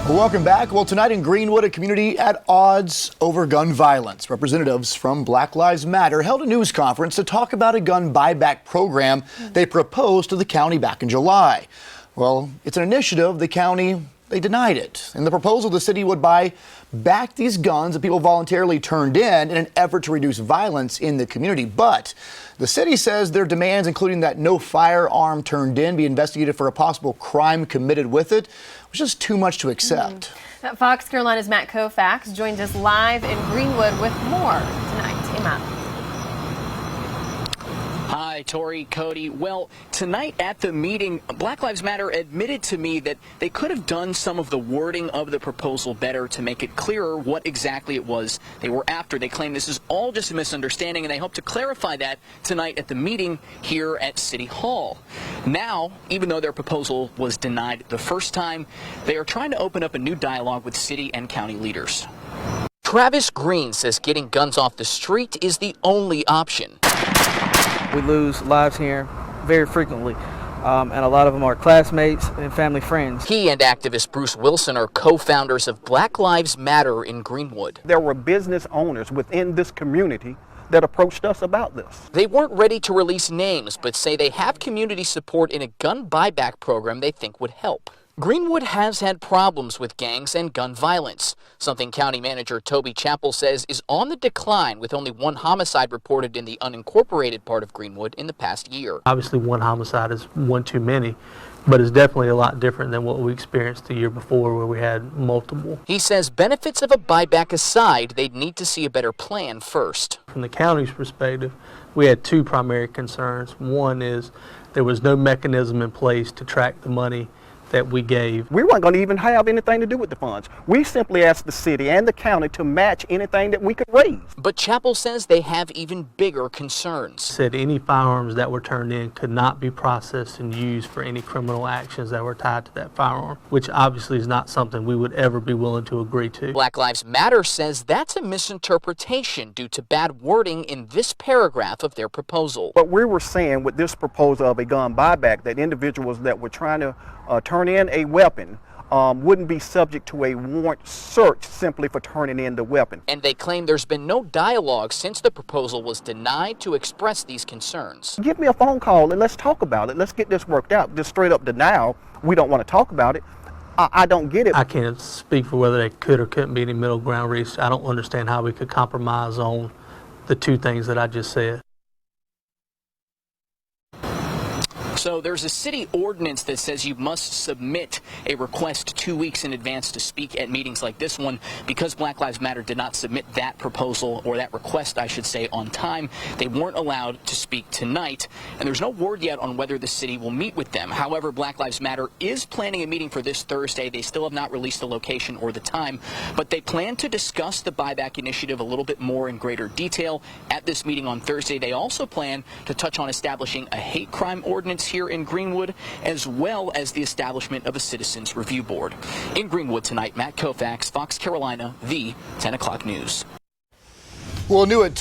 Welcome back. Well, tonight in Greenwood, a community at odds over gun violence. Representatives from Black Lives Matter held a news conference to talk about a gun buyback program they proposed to the county back in July. Well, it's an initiative. The county, they denied it. In the proposal, the city would buy back these guns that people voluntarily turned in an effort to reduce violence in the community. But the city says their demands, including that no firearm turned in be investigated for a possible crime committed with it, was just too much to accept. Fox Carolina's Matt Kaufax joins us live in Greenwood with more tonight. Hey, Matt. Hi, Tori, Cody. Well, tonight at the meeting, Black Lives Matter admitted to me that they could have done some of the wording of the proposal better to make it clearer what exactly it was they were after. They claim this is all just a misunderstanding, and they hope to clarify that tonight at the meeting here at City Hall. Now, even though their proposal was denied the first time, they are trying to open up a new dialogue with city and county leaders. Travis Green says getting guns off the street is the only option. We lose lives here very frequently, and a lot of them are classmates and family friends. He and activist Bruce Wilson are co-founders of Black Lives Matter in Greenwood. There were business owners within this community that approached us about this. They weren't ready to release names, but say they have community support in a gun buyback program they think would help. Greenwood has had problems with gangs and gun violence, something County Manager Toby Chappell says is on the decline, with only one homicide reported in the unincorporated part of Greenwood in the past year. Obviously, one homicide is one too many, but it's definitely a lot different than what we experienced the year before, where we had multiple. He says benefits of a buyback aside, they'd need to see a better plan first. From the county's perspective, we had two primary concerns. One is there was no mechanism in place to track the money that we gave. We weren't going to even have anything to do with the funds. We simply asked the city and the county to match anything that we could raise. But Chappell says they have even bigger concerns. Said any firearms that were turned in could not be processed and used for any criminal actions that were tied to that firearm, which obviously is not something we would ever be willing to agree to. Black Lives Matter says that's a misinterpretation due to bad wording in this paragraph of their proposal. But we were saying with this proposal of a gun buyback that individuals that were trying to turn in a weapon wouldn't be subject to a warrant search simply for turning in the weapon. And they claim there's been no dialogue since the proposal was denied to express these concerns. Give me a phone call and let's talk about it. Let's get this worked out. Just straight up denial, we don't want to talk about it. I don't get it. I can't speak for whether they could or couldn't be any middle ground reached. I don't understand how we could compromise on the two things that I just said. So there's a city ordinance that says you must submit a request 2 weeks in advance to speak at meetings like this one. Because Black Lives Matter did not submit that proposal, or that request, I should say, on time, they weren't allowed to speak tonight. And there's no word yet on whether the city will meet with them. However, Black Lives Matter is planning a meeting for this Thursday. They still have not released the location or the time, but they plan to discuss the buyback initiative a little bit more in greater detail at this meeting on Thursday. They also plan to touch on establishing a hate crime ordinance here in Greenwood, as well as the establishment of a Citizens Review Board. In Greenwood tonight, Matt Kaufax, Fox Carolina, the 10 o'clock news. Well, new at 10.